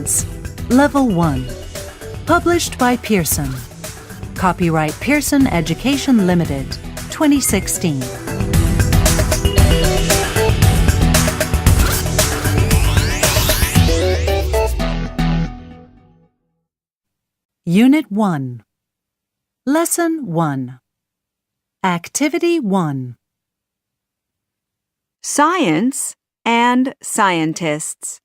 Science, Level 1. Published by Pearson. Copyright Pearson Education Limited, 2016. Unit 1. Lesson 1. Activity 1. Science and scientists.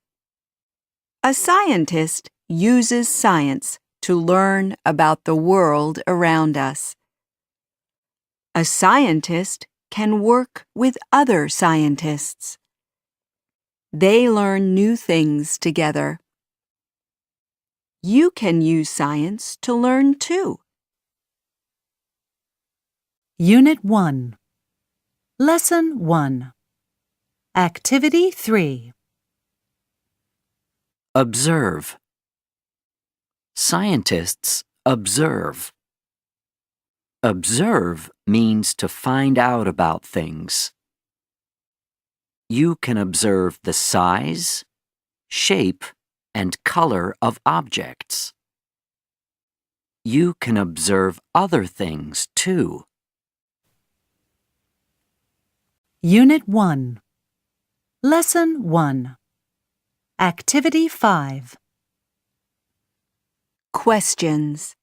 A scientist uses science to learn about the world around us. A scientist can work with other scientists. They learn new things together. You can use science to learn too. Unit 1. Lesson 1. Activity 3. Observe. Scientists observe. Observe means to find out about things. You can observe the size, shape, and color of objects. You can observe other things too. Unit 1. Lesson 1. Activity 5. Questions.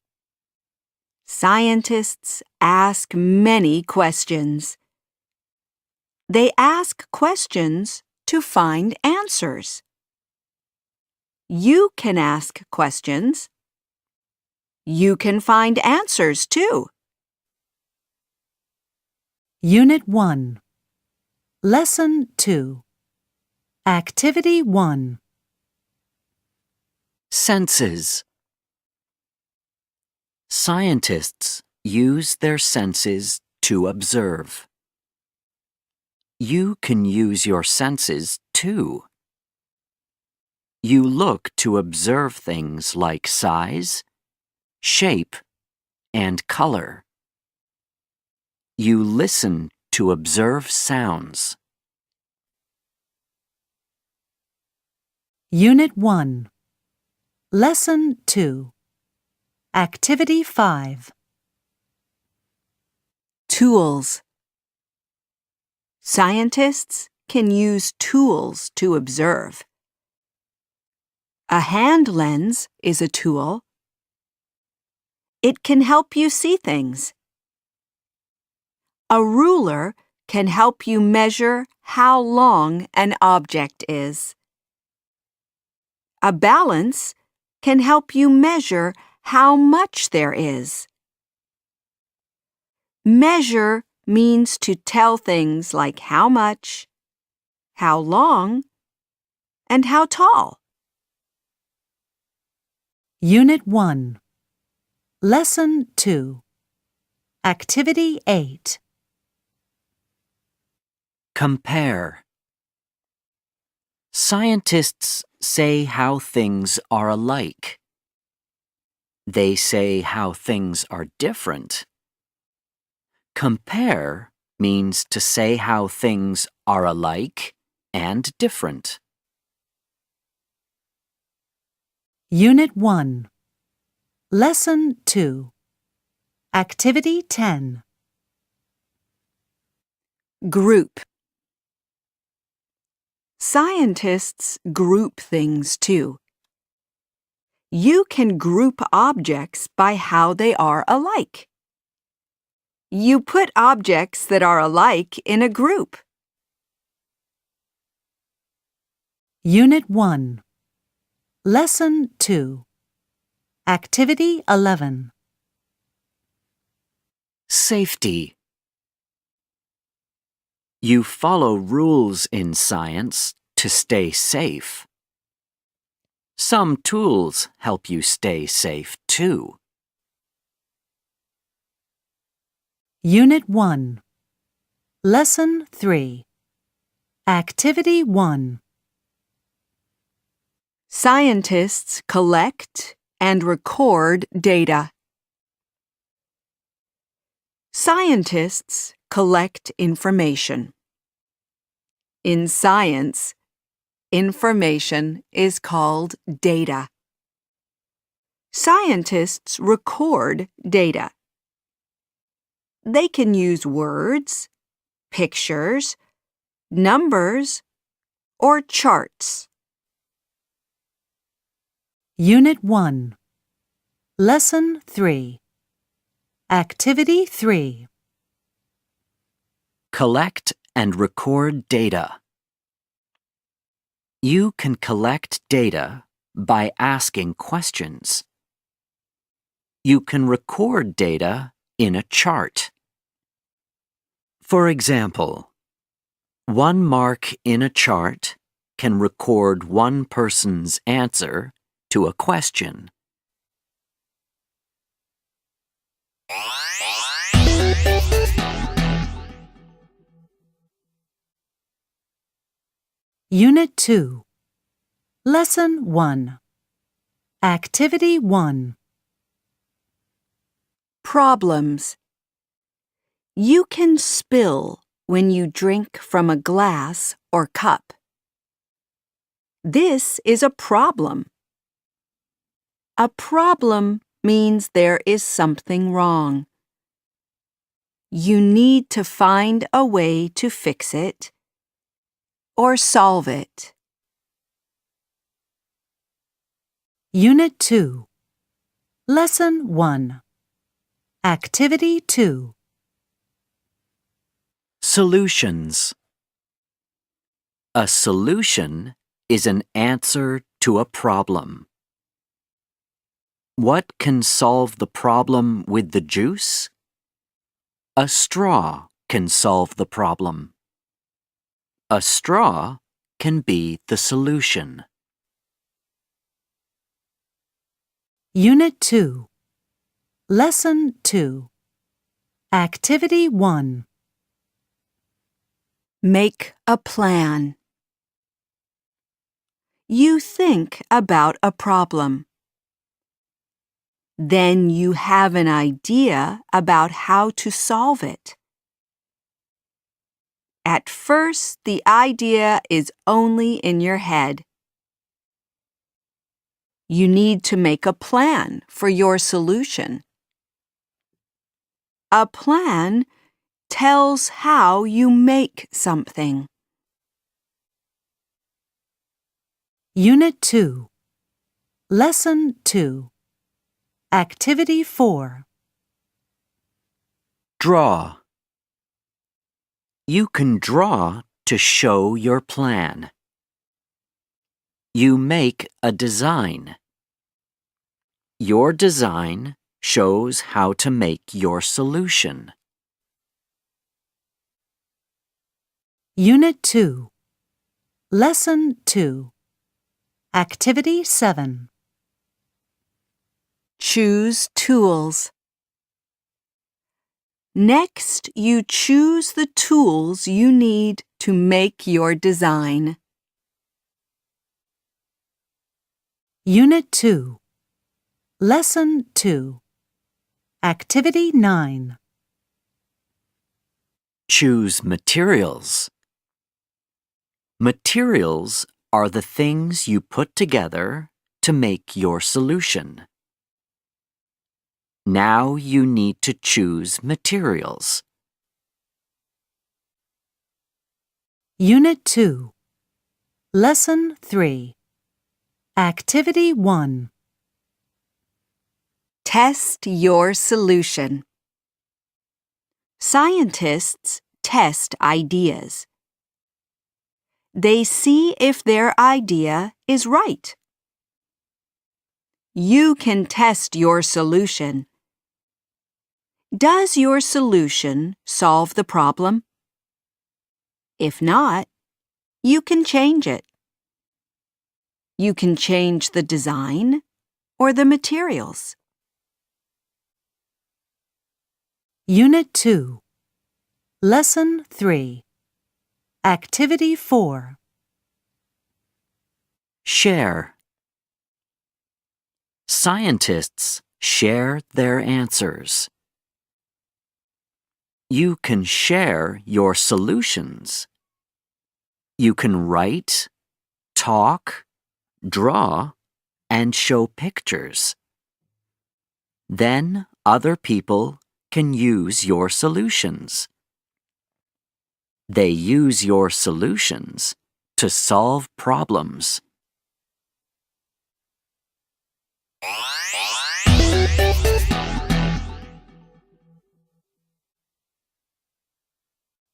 Scientists ask many questions. They ask questions to find answers. You can ask questions. You can find answers too. Unit 1. Lesson 2. Activity 1. Senses. Scientists use their senses to observe. You can use your senses too. You look to observe things like size, shape, and color. You listen to observe sounds. Unit 1. Lesson 2. Activity 5. Tools. Scientists can use tools to observe. A hand lens is a tool. It can help you see things. A ruler can help you measure how long an object is. A balance can help you measure how much there is. Measure means to tell things like how much, how long, and how tall. Unit 1. Lesson 2. Activity 8. Compare. Scientists say how things are alike. They say how things are different. Compare means to say how things are alike and different. Unit 1. Lesson 2. Activity 10. Group. Scientists group things too. You can group objects by how they are alike. You put objects that are alike in a group. Unit 1. Lesson 2. Activity 11. Safety. You follow rules in science to stay safe. Some tools help you stay safe too. Unit 1. Lesson 3. Activity 1. Scientists collect and record data. Scientists collect information. In science, information is called data. Scientists record data. They can use words, pictures, numbers, or charts. Unit 1. Lesson 3. Activity 3. Collect and record data. You can collect data by asking questions. You can record data in a chart. For example, one mark in a chart can record one person's answer to a question. Unit 2. Lesson 1. Activity 1. Problems. You can spill when you drink from a glass or cup. This is a problem. A problem means there is something wrong. You need to find a way to fix it or solve it. Unit 2. Lesson 1. Activity 2. Solutions. A solution is an answer to a problem. What can solve the problem with the juice? A straw can solve the problem. A straw can be the solution. Unit 2. Lesson 2. Activity 1. Make a plan. You think about a problem. Then you have an idea about how to solve it. At first, the idea is only in your head. You need to make a plan for your solution. A plan tells how you make something. Unit 2. Lesson 2. Activity 4. Draw. You can draw to show your plan. You make a design. Your design shows how to make your solution. Unit 2. Lesson 2. Activity 7. Choose tools. Next, you choose the tools you need to make your design. Unit 2. Lesson 2. Activity 9. Choose materials. Materials are the things you put together to make your solution. Now you need to choose materials. Unit 2. Lesson 3. Activity 1. Test your solution. Scientists test ideas. They see if their idea is right. You can test your solution. Does your solution solve the problem? If not, you can change it. You can change the design or the materials. Unit 2. Lesson 3. Activity 4. Share. Scientists share their answers. You can share your solutions. You can write, talk, draw, and show pictures. Then other people can use your solutions. They use your solutions to solve problems.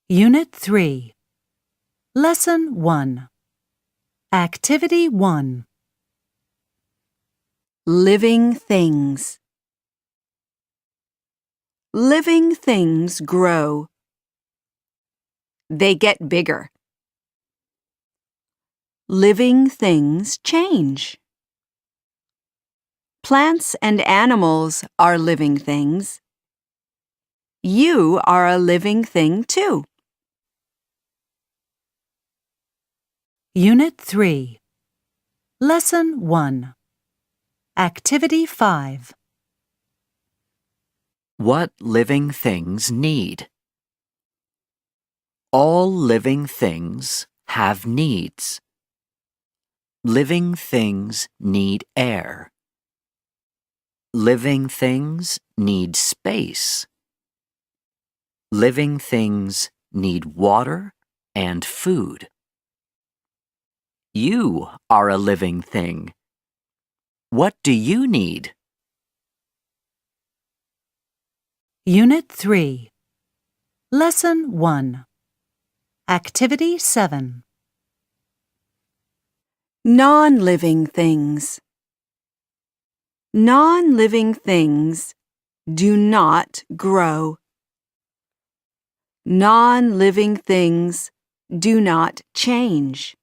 Unit 3. Lesson 1. Activity 1. Living things. Living things grow. They get bigger. Living things change. Plants and animals are living things. You are a living thing too. Unit 3. Lesson 1. Activity 5. What living things need? All living things have needs. Living things need air. Living things need space. Living things need water and food. You are a living thing. What do you need? Unit 3. Lesson 1. Activity 7. Non-living things. Non-living things do not grow. Non-living things do not change.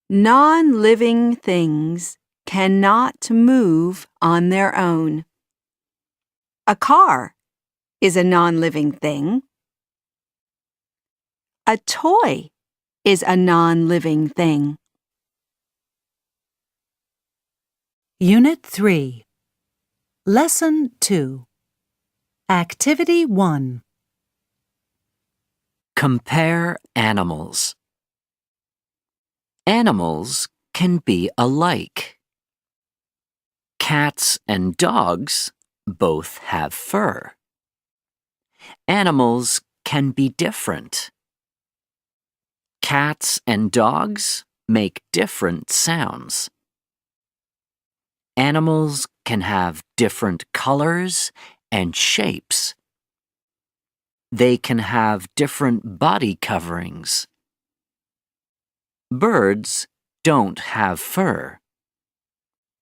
Non-living things cannot move on their own. A car is a non-living thing. A toy is a non-living thing. Unit 3. Lesson 2. Activity 1. Compare animals. Animals can be alike. Cats and dogs both have fur. Animals can be different. Cats and dogs make different sounds. Animals can have different colors and shapes. They can have different body coverings. Birds don't have fur.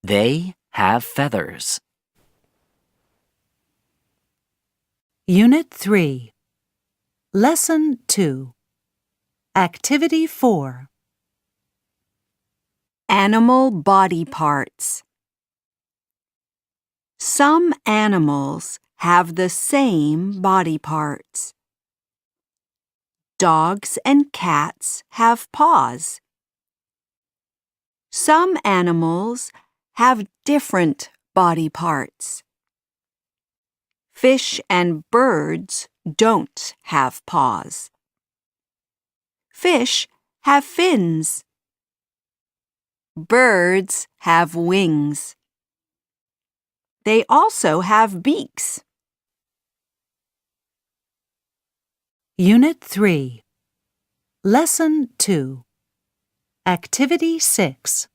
They have feathers. Unit 3. Lesson 2. Activity 4. Animal body parts. Some animals have the same body parts. Dogs and cats have paws. Some animals have different body parts. Fish and birds don't have paws. Fish have fins. Birds have wings. They also have beaks. Unit 3. Lesson 2. Activity 6.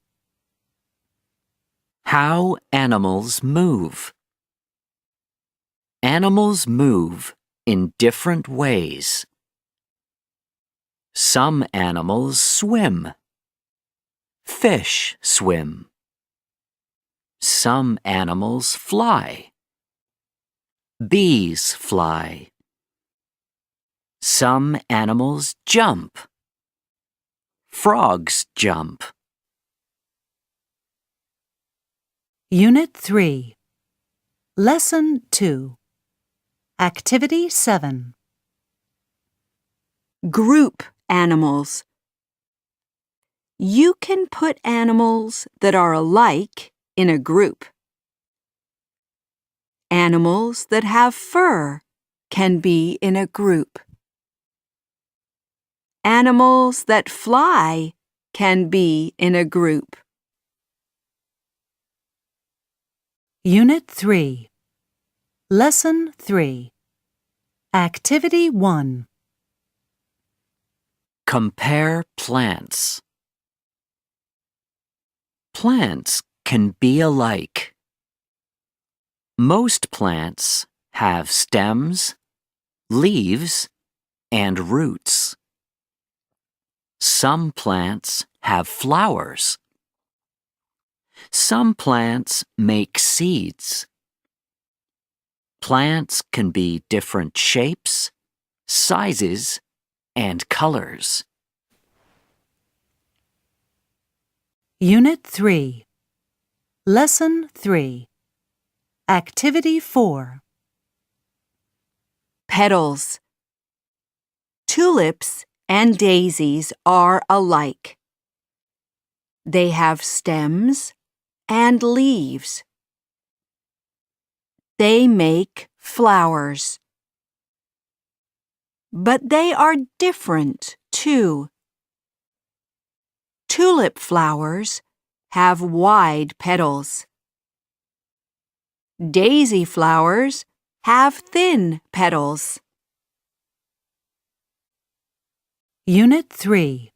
How animals move. Animals move in different ways. Some animals swim. Fish swim. Some animals fly. Bees fly. Some animals jump. Frogs jump. Unit 3. Lesson 2. Activity 7. Group animals. You can put animals that are alike in a group. Animals that have fur can be in a group. Animals that fly can be in a group. can be in a group. Unit 3. Lesson 3. Activity 1. Compare plants. Plants can be alike. Most plants have stems, leaves, and roots. Some plants have flowers. Some plants make seeds. Plants can be different shapes, sizes, and colors. Unit 3. Lesson 3. Activity 4. Petals. Tulips and daisies are alike. They have stems and leaves. They make flowers. But they are different, too. Tulip flowers have wide petals. Daisy flowers have thin petals. Unit 3.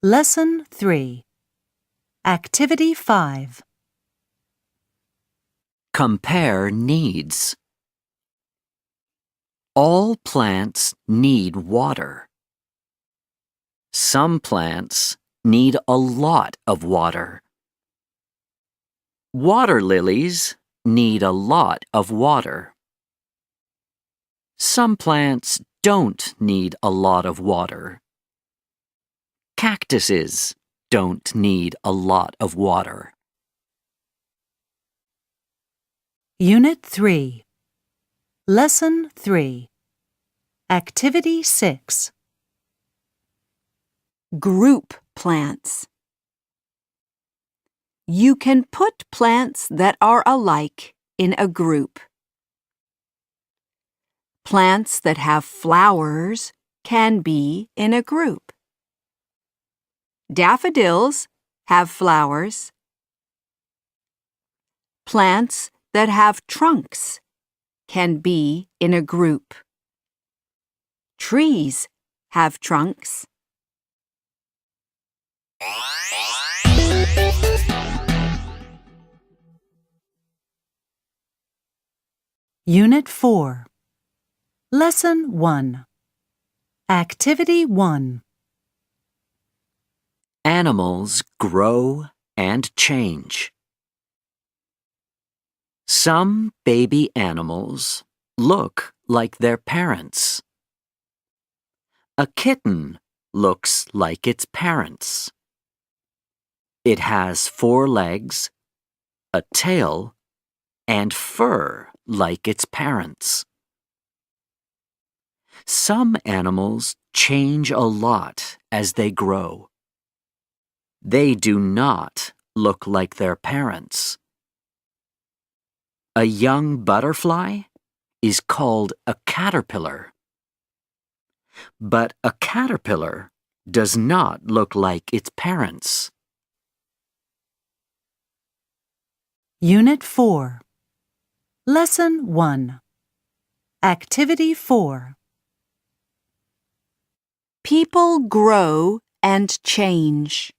Lesson 3. Activity 5. Compare needs. All plants need water. Some plants need a lot of water. Water lilies need a lot of water. Some plants don't need a lot of water. Cactuses don't need a lot of water. Unit 3. Lesson 3. Activity 6. Group plants. You can put plants that are alike in a group. Plants that have flowers can be in a group. Daffodils have flowers. Plants that have trunks can be in a group. Trees have trunks. Unit 4. Lesson 1. Activity 1. Animals grow and change. Some baby animals look like their parents. A kitten looks like its parents. It has 4 legs, a tail, and fur like its parents. Some animals change a lot as they grow. They do not look like their parents. A young butterfly is called a caterpillar. But a caterpillar does not look like its parents. Unit 4. Lesson 1. Activity 4. People grow and change.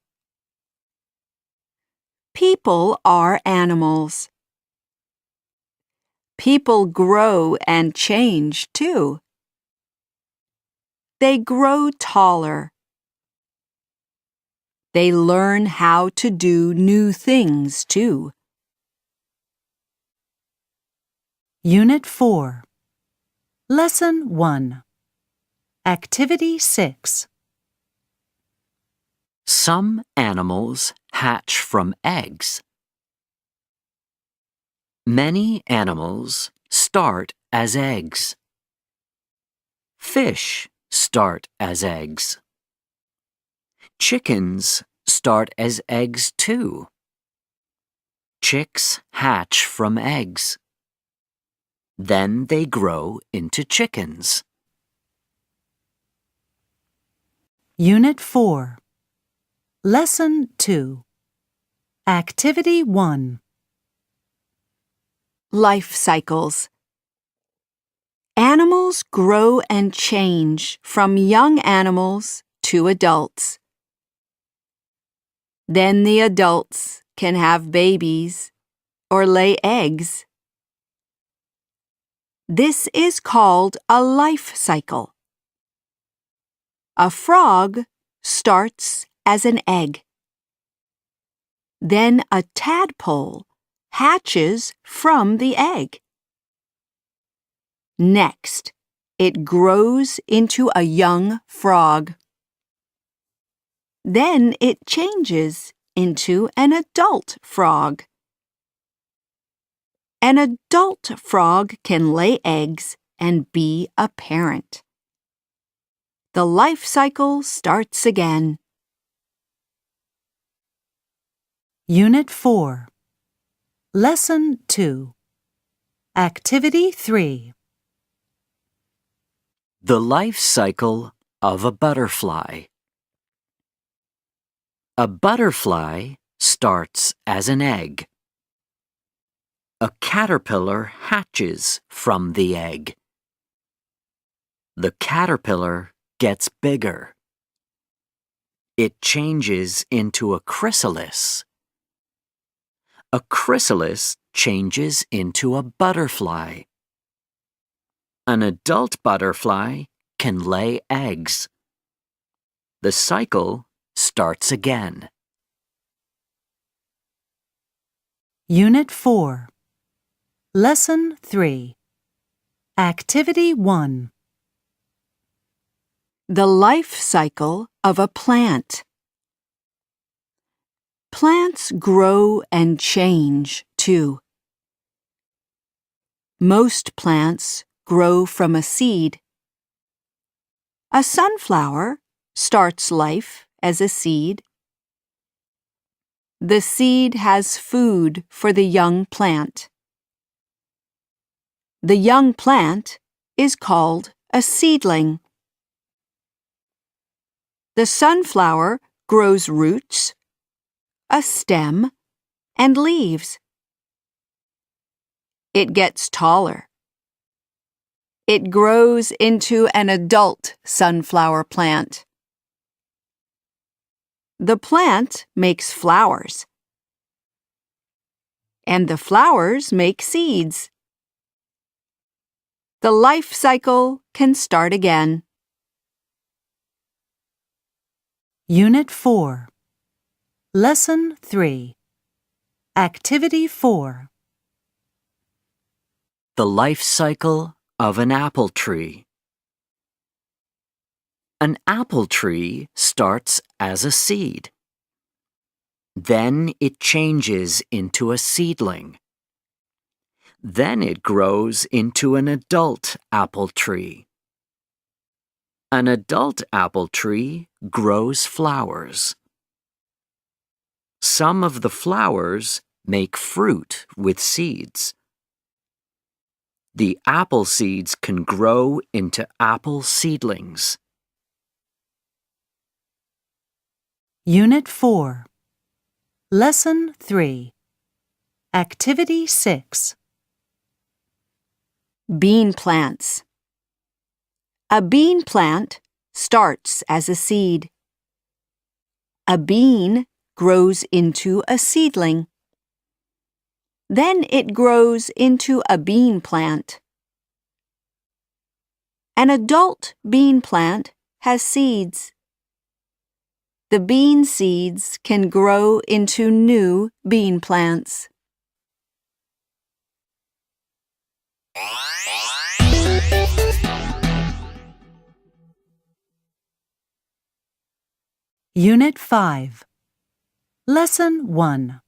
People are animals. People grow and change too. They grow taller. They learn how to do new things too. Unit 4. Lesson 1. Activity 6. Some animals hatch from eggs. Many animals start as eggs. Fish start as eggs. Chickens start as eggs too. Chicks hatch from eggs. Then they grow into chickens. Unit 4. Lesson 2. Activity 1. Life cycles. Animals grow and change from young animals to adults. Then the adults can have babies or lay eggs. This is called a life cycle. A frog starts as an egg. Then a tadpole hatches from the egg. Next, it grows into a young frog. Then it changes into an adult frog. An adult frog can lay eggs and be a parent. The life cycle starts again. Unit 4. Lesson 2. Activity 3. The life cycle of a butterfly. A butterfly starts as an egg. A caterpillar hatches from the egg. The caterpillar gets bigger. It changes into a chrysalis. A chrysalis changes into a butterfly. An adult butterfly can lay eggs. The cycle starts again. Unit 4. Lesson 3. Activity 1. The life cycle of a plant. Plants grow and change, too. Most plants grow from a seed. A sunflower starts life as a seed. The seed has food for the young plant. The young plant is called a seedling. The sunflower grows roots, a stem, and leaves. It gets taller. It grows into an adult sunflower plant. The plant makes flowers, and the flowers make seeds. The life cycle can start again. Unit 4. Lesson 3. Activity 4. The life cycle of an apple tree. An apple tree starts as a seed. Then it changes into a seedling. Then it grows into an adult apple tree. An adult apple tree grows flowers. Some of the flowers make fruit with seeds. The apple seeds can grow into apple seedlings. Unit 4. Lesson 3. Activity 6. Bean plants. A bean plant starts as a seed. A bean grows into a seedling. Then it grows into a bean plant. An adult bean plant has seeds. The bean seeds can grow into new bean plants. Unit 5. Lesson 1.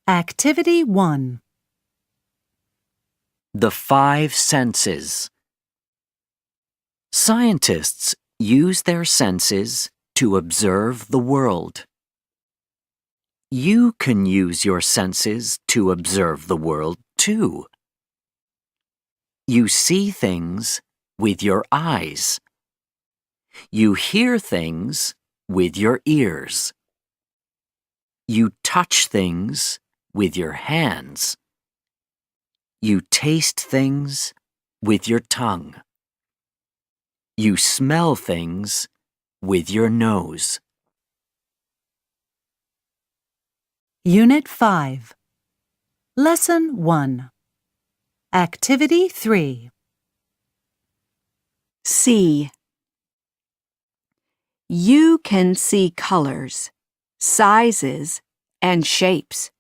Activity 1. The five senses. Scientists use their senses to observe the world. You can use your senses to observe the world too. You see things with your eyes. You hear things with your ears. You touch things with your hands. You taste things with your tongue. You smell things with your nose. Unit 5. Lesson 1. Activity 3. See. You can see colors, sizes, and shapes.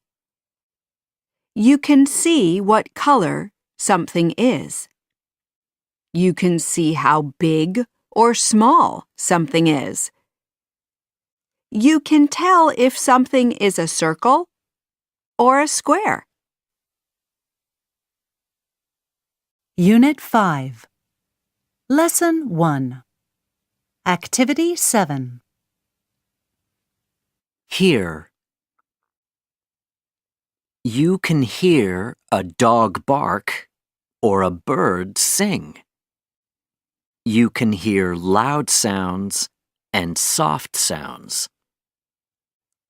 You can see what color something is. You can see how big or small something is. You can tell if something is a circle or a square. Unit 5. Lesson 1. Activity 7. Hear. You can hear a dog bark or a bird sing. You can hear loud sounds and soft sounds.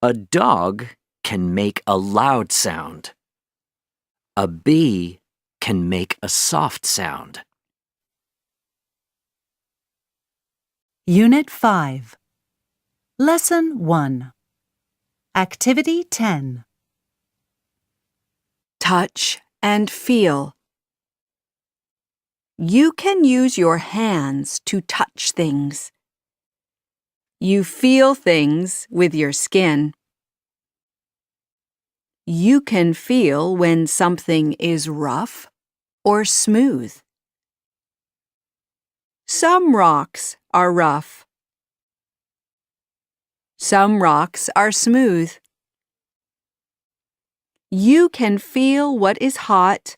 A dog can make a loud sound. A bee can make a soft sound. Unit 5. Lesson 1. Activity 10. Touch and feel. You can use your hands to touch things. You feel things with your skin. You can feel when something is rough or smooth. Some rocks are rough. Some rocks are smooth. You can feel what is hot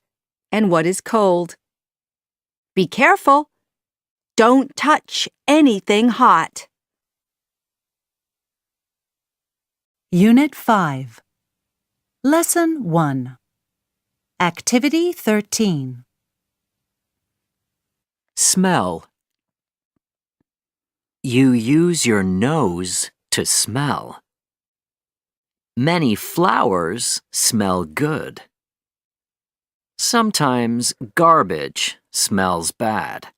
and what is cold. Be careful. Don't touch anything hot. Unit 5. Lesson 1. Activity 13. Smell. You use your nose to smell. Many flowers smell good. Sometimes garbage smells bad.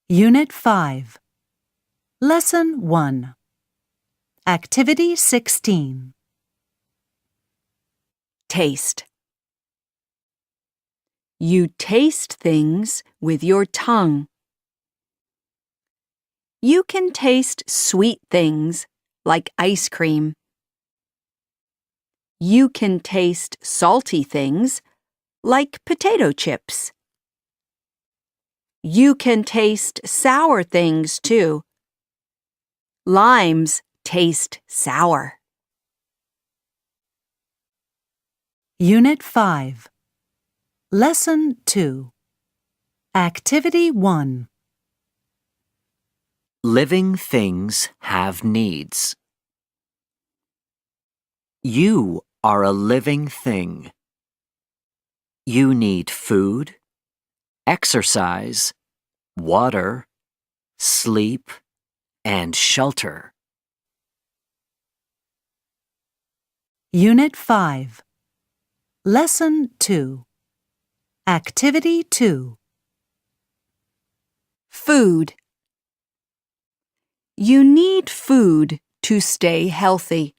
Unit 5. Lesson 1. Activity 16. Taste. You taste things with your tongue. You can taste sweet things like ice cream. You can taste salty things like potato chips. You can taste sour things too. Limes taste sour. Unit 5. Lesson 2. Activity 1. Living things have needs. You are a living thing. You need food, exercise, water, sleep, and shelter. Unit 5. Lesson 2. Activity 2. Food. You need food to stay healthy.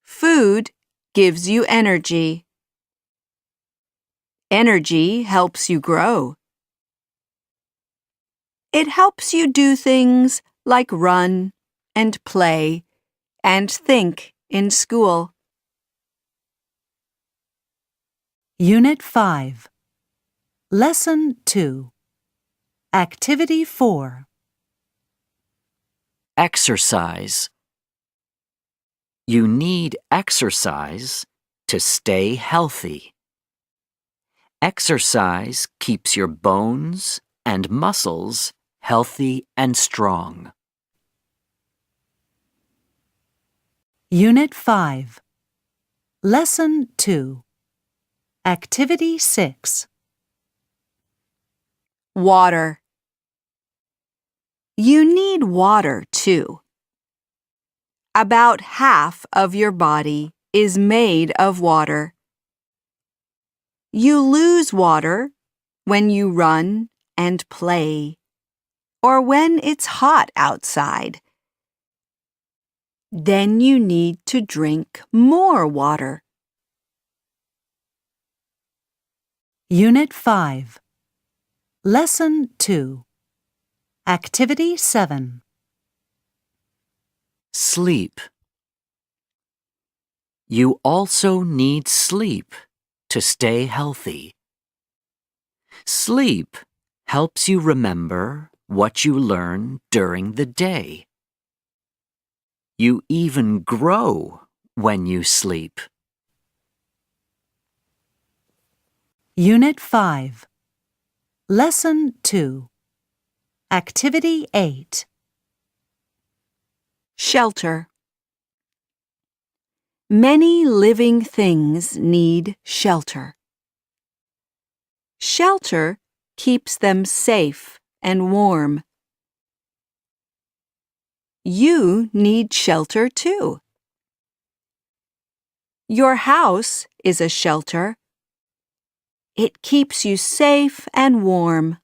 Food gives you energy. Energy helps you grow. It helps you do things like run and play and think in school. Unit 5. Lesson 2. Activity 4. Exercise. You need exercise to stay healthy. Exercise keeps your bones and muscles healthy and strong. Unit 5. Lesson 2. Activity 6. Water. You need water 2. About half of your body is made of water. You lose water when you run and play, or when it's hot outside. Then you need to drink more water. Unit 5. Lesson 2. Activity 7. Sleep. You also need sleep to stay healthy. Sleep helps you remember what you learn during the day. You even grow when you sleep. Unit 5. Lesson 2. Activity 8. Shelter. Many living things need shelter. Shelter keeps them safe and warm. You need shelter too. Your house is a shelter. It keeps you safe and warm.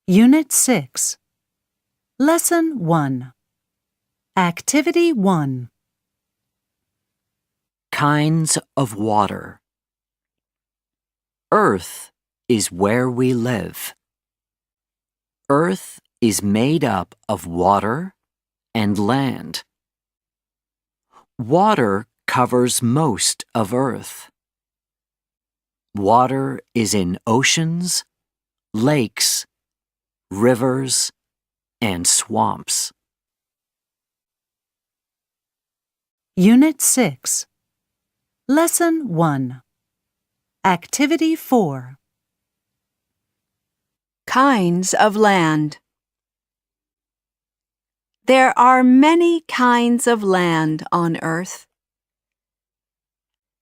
Unit 6. Lesson 1. Activity 1. Kinds of water. Earth is where we live. Earth is made up of water and land. Water covers most of Earth. Water is in oceans, lakes, rivers, and swamps. Unit 6. Lesson 1. Activity 4. Kinds of land. There are many kinds of land on Earth.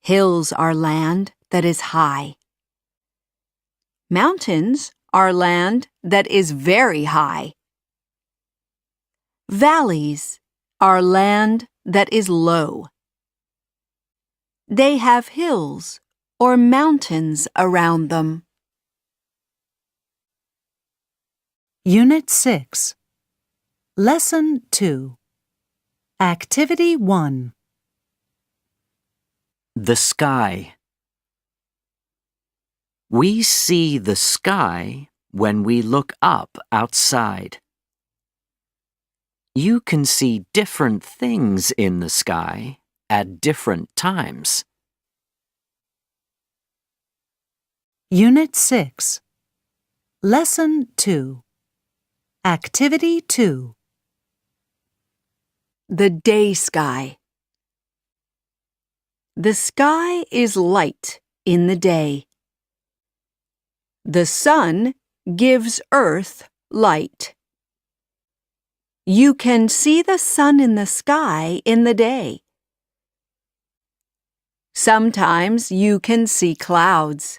Hills are land that is high. Mountains are land that is very high. Valleys are land that is low. They have hills or mountains around them. Unit 6. Lesson 2. Activity 1. The sky. We see the sky when we look up outside. You can see different things in the sky at different times. Unit 6. Lesson 2. Activity 2. The day sky. The sky is light in the day. The sun gives Earth light. You can see the sun in the sky in the day. Sometimes you can see clouds.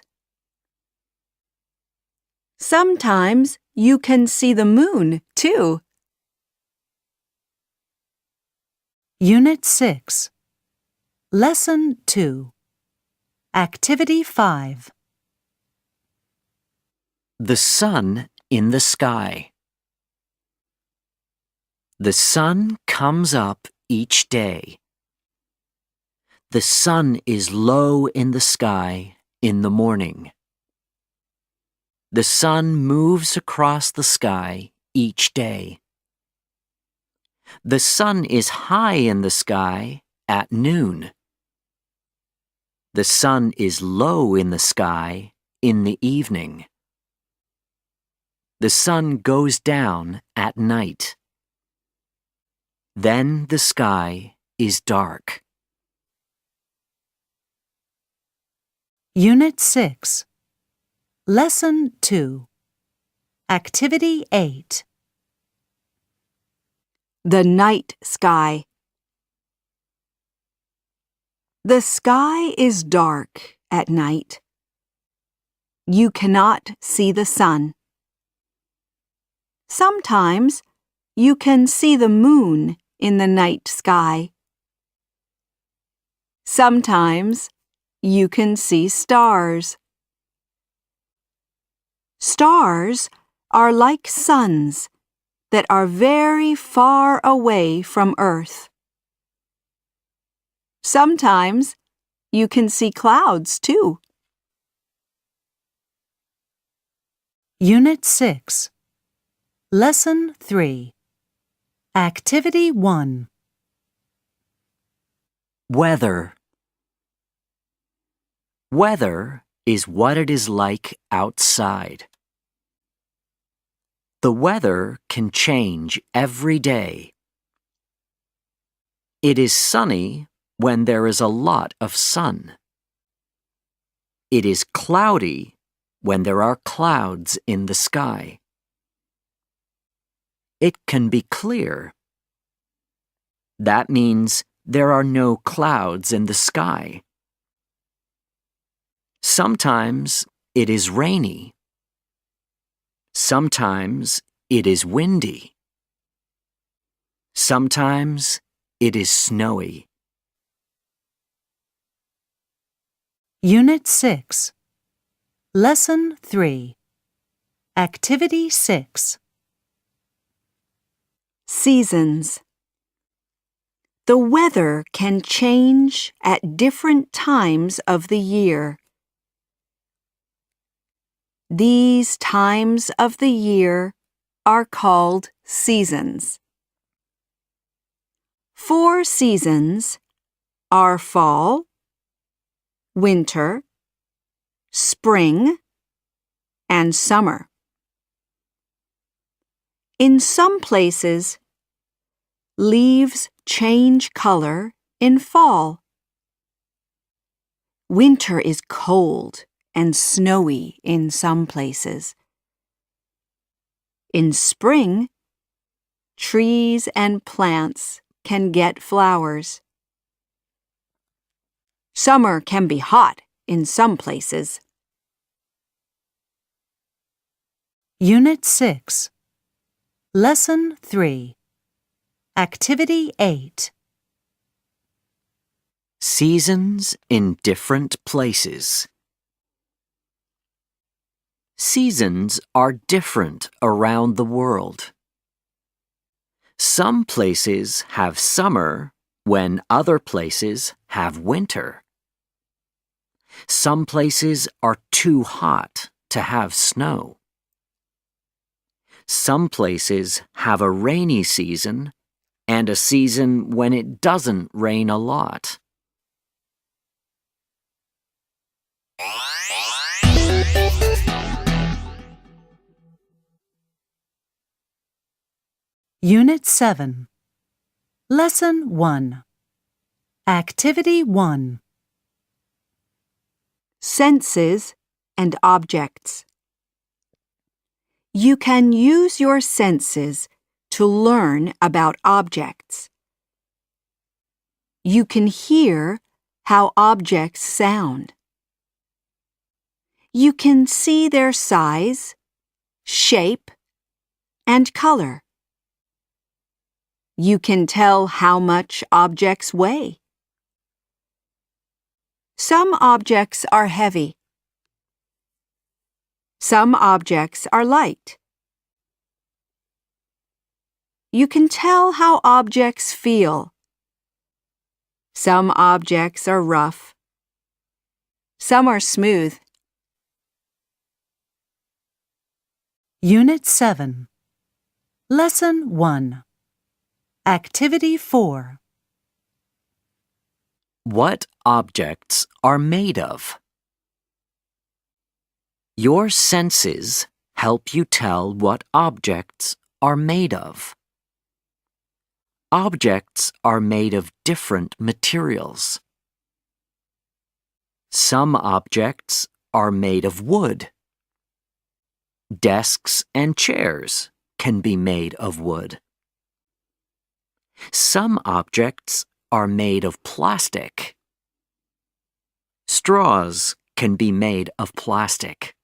Sometimes you can see the moon, too. Unit 6. Lesson 2. Activity 5. The sun in the sky. The sun comes up each day. The sun is low in the sky in the morning. The sun moves across the sky each day. The sun is high in the sky at noon. The sun is low in the sky in the evening. The sun goes down at night. Then the sky is dark. Unit 6. Lesson 2. Activity 8. The night sky. The sky is dark at night. You cannot see the sun. Sometimes you can see the moon in the night sky. Sometimes you can see stars. Stars are like suns that are very far away from Earth. Sometimes you can see clouds too. Unit 6, Lesson 3, Activity 1. Weather. Weather is what it is like outside. The weather can change every day. It is sunny when there is a lot of sun. It is cloudy when there are clouds in the sky. It can be clear. That means there are no clouds in the sky. Sometimes it is rainy. Sometimes it is windy. Sometimes it is snowy. Unit 6, Lesson 3, Activity 6. Seasons. The weather can change at different times of the year. These times of the year are called seasons. 4 seasons are fall, winter, spring, and summer. In some places, leaves change color in fall. Winter is cold and snowy in some places. In spring, trees and plants can get flowers. Summer can be hot in some places. Unit 6, Lesson 3, Activity 8. Seasons in different places. Seasons are different around the world. Some places have summer when other places have winter. Some places are too hot to have snow. Some places have a rainy season and a season when it doesn't rain a lot. Unit 7, Lesson 1, Activity 1. Senses and objects. You can use your senses to learn about objects. You can hear how objects sound. You can see their size, shape, and color. You can tell how much objects weigh. Some objects are heavy. Some objects are light. You can tell how objects feel. Some objects are rough. Some are smooth. Unit 7, Lesson 1, Activity 4. What objects are made of? Your senses help you tell what objects are made of. Objects are made of different materials. Some objects are made of wood. Desks and chairs can be made of wood. Some objects are made of plastic. Straws can be made of plastic.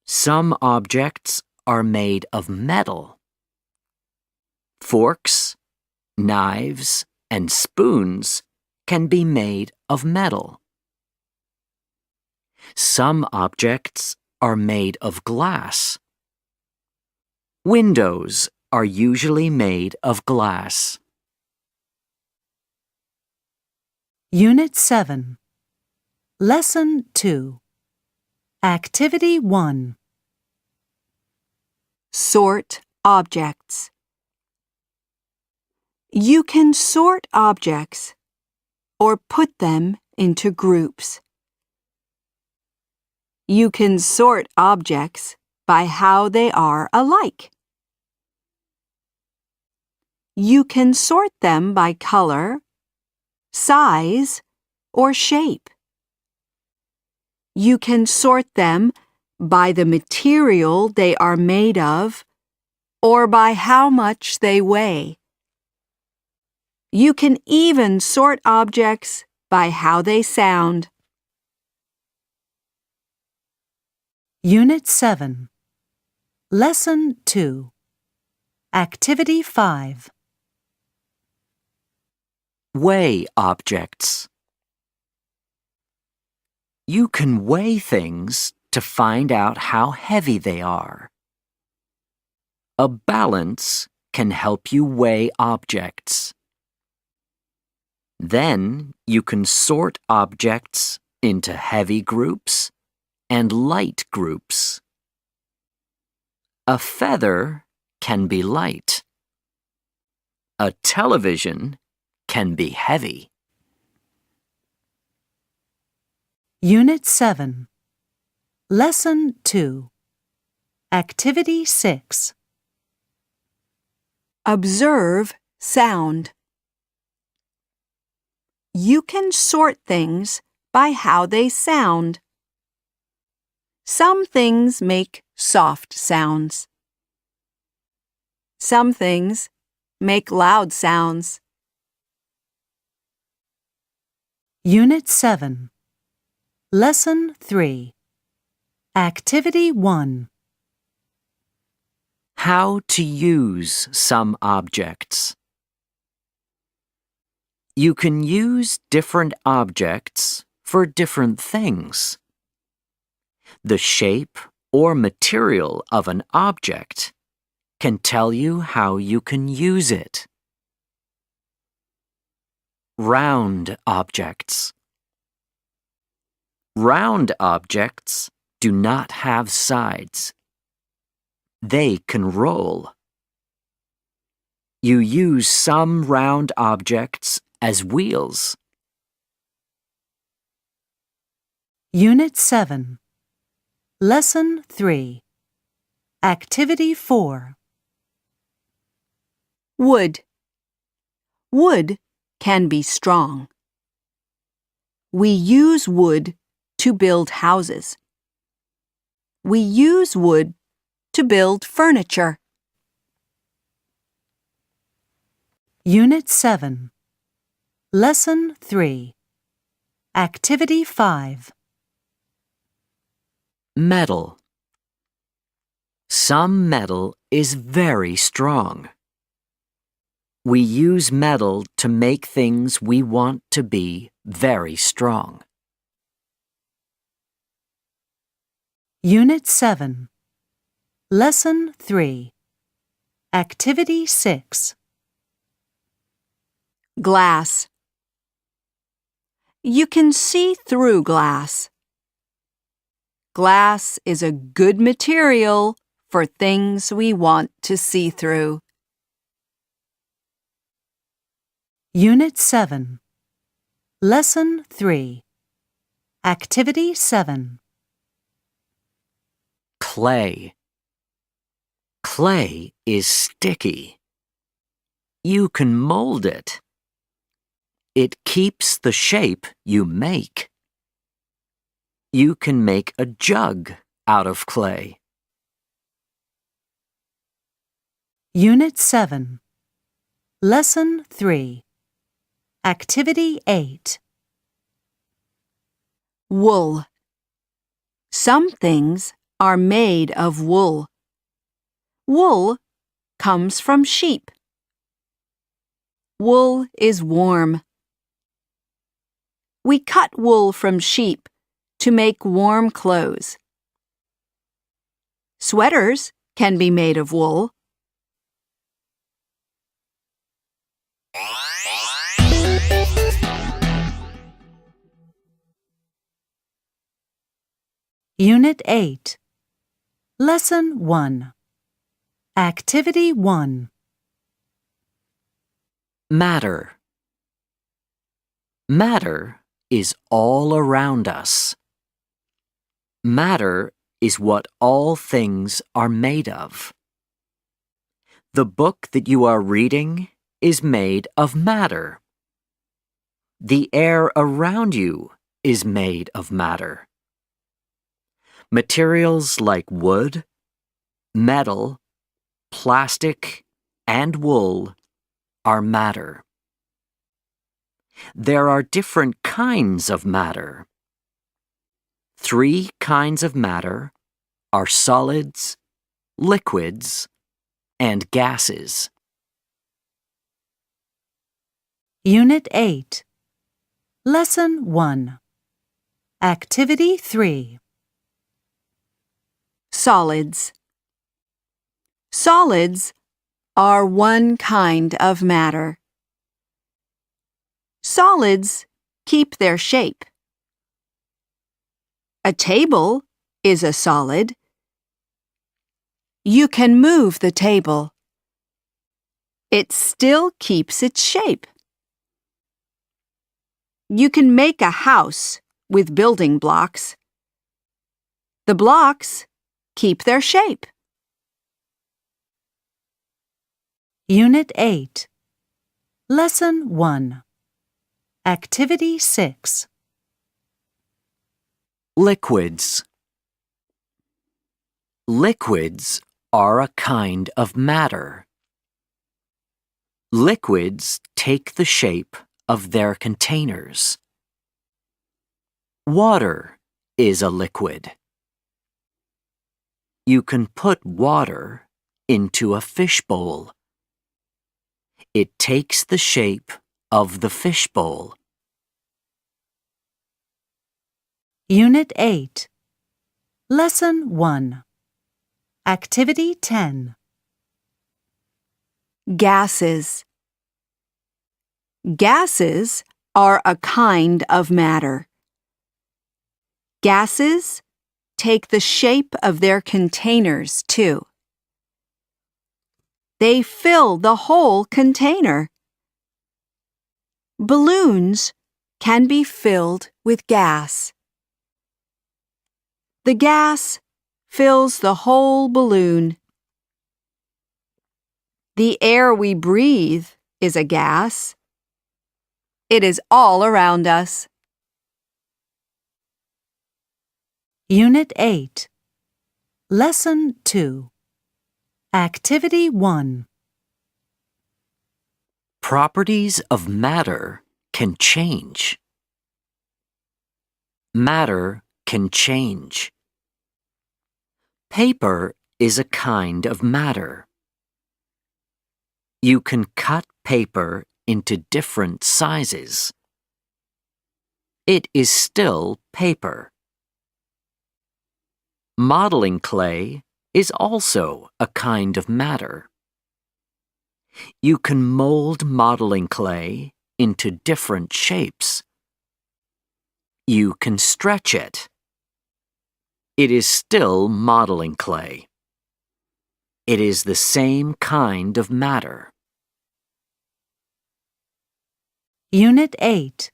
Some objects are made of metal. Forks, knives, and spoons can be made of metal. Some objects are made of glass. Windows are usually made of glass. Unit 7. Lesson 2. Activity 1. Sort objects. You can sort objects or put them into groups. You can sort objects by how they are alike. You can sort them by color, size, or shape. You can sort them by the material they are made of or by how much they weigh. You can even sort objects by how they sound. Unit 7. Lesson 2. Activity 5. Weigh objects. You can weigh things to find out how heavy they are. A balance can help you weigh objects. Then you can sort objects into heavy groups and light groups. A feather can be light. A television can be heavy. Unit 7. Lesson 2. Activity 6. Observe sound. You can sort things by how they sound. Some things make soft sounds. Some things make loud sounds. Unit 7. Lesson 3. Activity 1. How to use some objects. You can use different objects for different things. The shape or material of an object can tell you how you can use it. Round objects. Round objects do not have sides. They can roll. You use some round objects as wheels. Unit 7. Lesson 3. Activity 4. Wood. Wood can be strong. We use wood to build houses. We use wood to build furniture. Unit 7. Lesson 3. Activity 5. Metal. Some metal is very strong. We use metal to make things we want to be very strong. Unit 7. Lesson 3. Activity 6. Glass. You can see through glass. Glass is a good material for things we want to see through. Unit 7. Lesson 3. Activity 7. Clay. Clay is sticky. You can mold it. It keeps the shape you make. You can make a jug out of clay. Unit 7. Lesson 3. Activity 8. Wool. Some things are made of wool. Wool comes from sheep. Wool is warm. We cut wool from sheep to make warm clothes. Sweaters can be made of wool. Unit 8. Lesson 1. Activity 1. Matter. Matter is all around us. Matter is what all things are made of. The book that you are reading is made of matter. The air around you is made of matter. Materials like wood, metal, plastic, and wool are matter. There are different kinds of matter. 3 kinds of matter are solids, liquids, and gases. Unit 8. Lesson 1. Activity 3. Solids. Solids are one kind of matter. Solids keep their shape. A table is a solid. You can move the table. It still keeps its shape. You can make a house with building blocks. The blocks keep their shape. Unit 8. Lesson 1. Activity 6. Liquids. Liquids are a kind of matter. Liquids take the shape of their containers. Water is a liquid. You can put water into a fishbowl. It takes the shape of the fishbowl. Unit 8. Lesson 1. Activity 10. Gases. Gases are a kind of matter. Gases take the shape of their containers, too. They fill the whole container. Balloons can be filled with gas. The gas fills the whole balloon. The air we breathe is a gas. It is all around us. Unit 8. Lesson 2. Activity 1. Properties of matter can change. Matter can change. Paper is a kind of matter. You can cut paper into different sizes. It is still paper. Modeling clay is also a kind of matter. You can mold modeling clay into different shapes. You can stretch it. It is still modeling clay. It is the same kind of matter. Unit 8.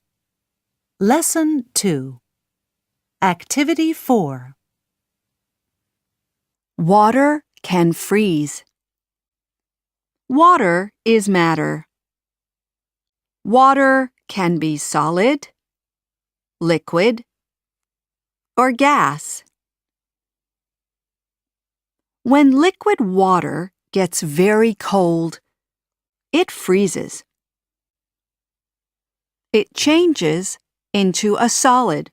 Lesson 2. Activity 4. Water can freeze. Water is matter. Water can be solid, liquid, or gas. When liquid water gets very cold, it freezes. It changes into a solid.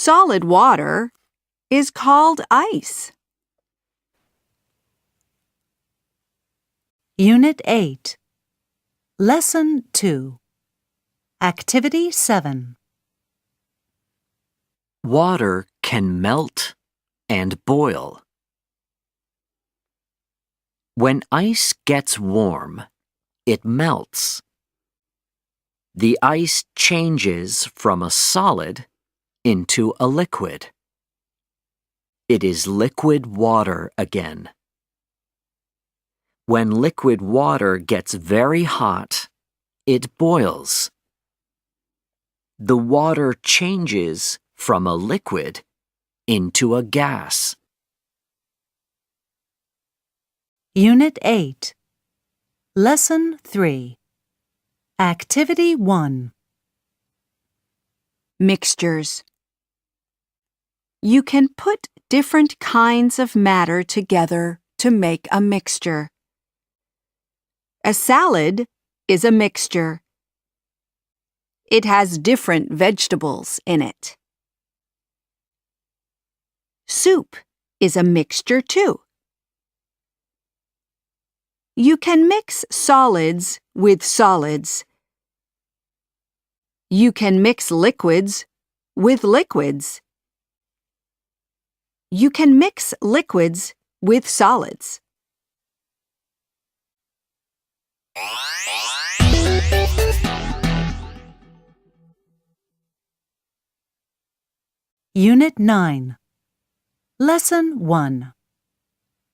Solid water is called ice. Unit 8. Lesson 2. Activity 7. Water can melt and boil. When ice gets warm, it melts. The ice changes from a solid into a liquid. It is liquid water again. When liquid water gets very hot, it boils. The water changes from a liquid into a gas. Unit 8. Lesson 3. Activity 1. Mixtures. You can put different kinds of matter together to make a mixture. A salad is a mixture. It has different vegetables in it. Soup is a mixture too. You can mix solids with solids. You can mix liquids with liquids. You can mix liquids with solids. Unit 9. Lesson 1.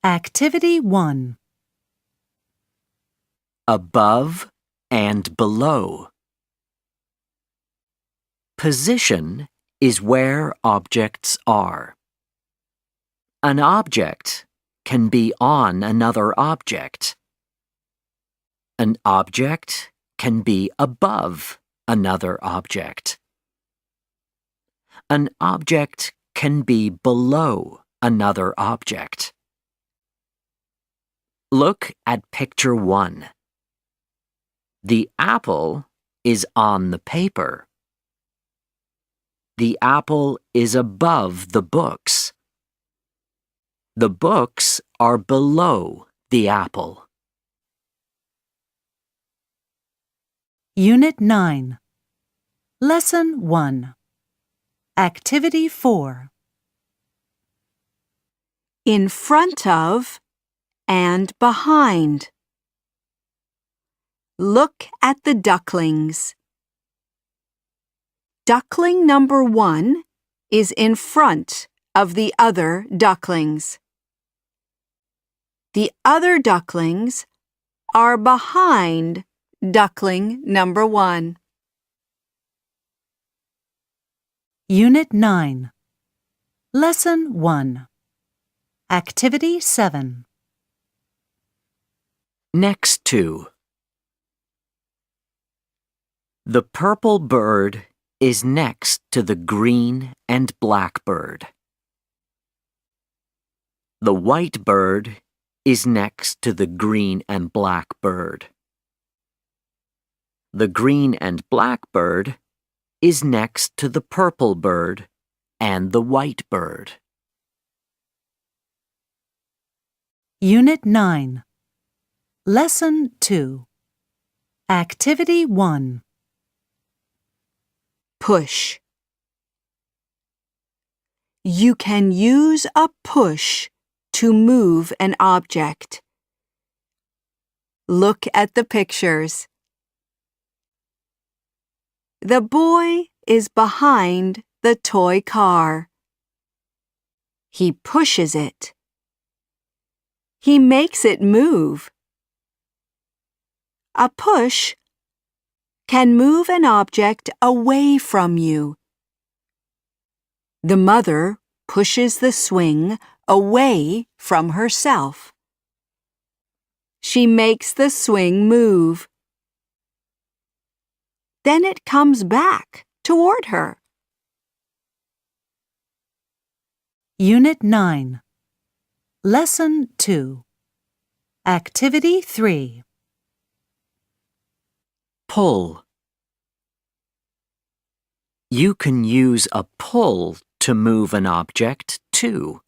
Activity 1. Above and below. Position is where objects are. An object can be on another object. An object can be above another object. An object can be below another object. Look at picture 1. The apple is on the paper. The apple is above the books. The books are below the apple. Unit 9. Lesson 1. Activity 4. In front of and behind. Look at the ducklings. Duckling number 1 is in front of the other ducklings. The other ducklings are behind duckling number 1. Unit 9. Lesson 1. Activity 7. Next to. The purple bird is next to the green and black bird. The white bird is next to the green and black bird. The green and black bird is next to the purple bird and the white bird. Unit 9. Lesson 2. Activity 1. Push. You can use a push to move an object. Look at the pictures. The boy is behind the toy car. He pushes it. He makes it move. A push can move an object away from you. The mother pushes the swing away from herself. She makes the swing move. Then it comes back toward her. Unit 9. Lesson 2. Activity 3. Pull. You can use a pull to move an object too.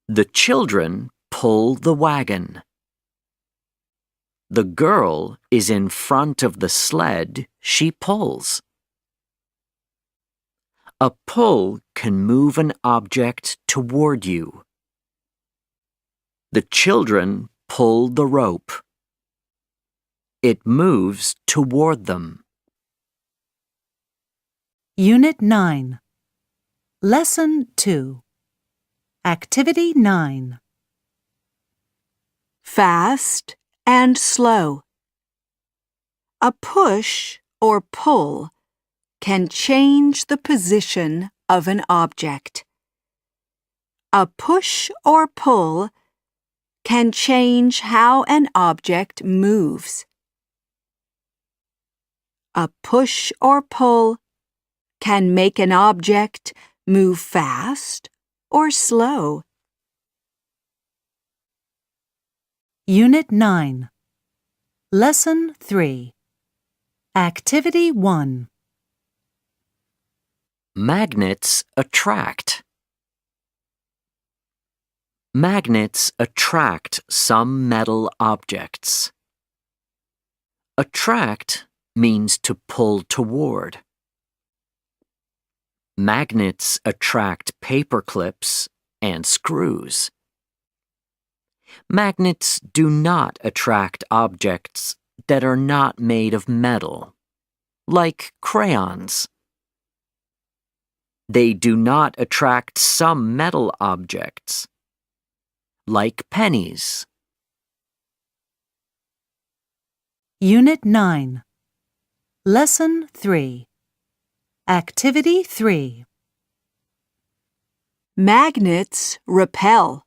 The children pull the wagon. The girl is in front of the sled she pulls. A pull can move an object toward you. The children pull the rope. It moves toward them. Unit 9. Lesson 2. Activity 9. Fast and slow. A push or pull can change the position of an object. A push or pull can change how an object moves. A push or pull can make an object move fast or slow. Unit 9. Lesson 3. Activity 1. Magnets attract. Magnets attract some metal objects. Attract means to pull toward. Magnets attract paper clips and screws. Magnets do not attract objects that are not made of metal, like crayons. They do not attract some metal objects, like pennies. Unit 9. Lesson 3. Activity 3. Magnets repel.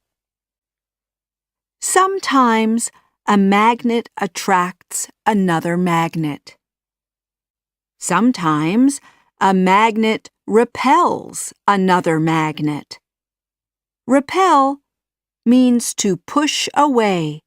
Sometimes a magnet attracts another magnet. Sometimes a magnet repels another magnet. Repel means to push away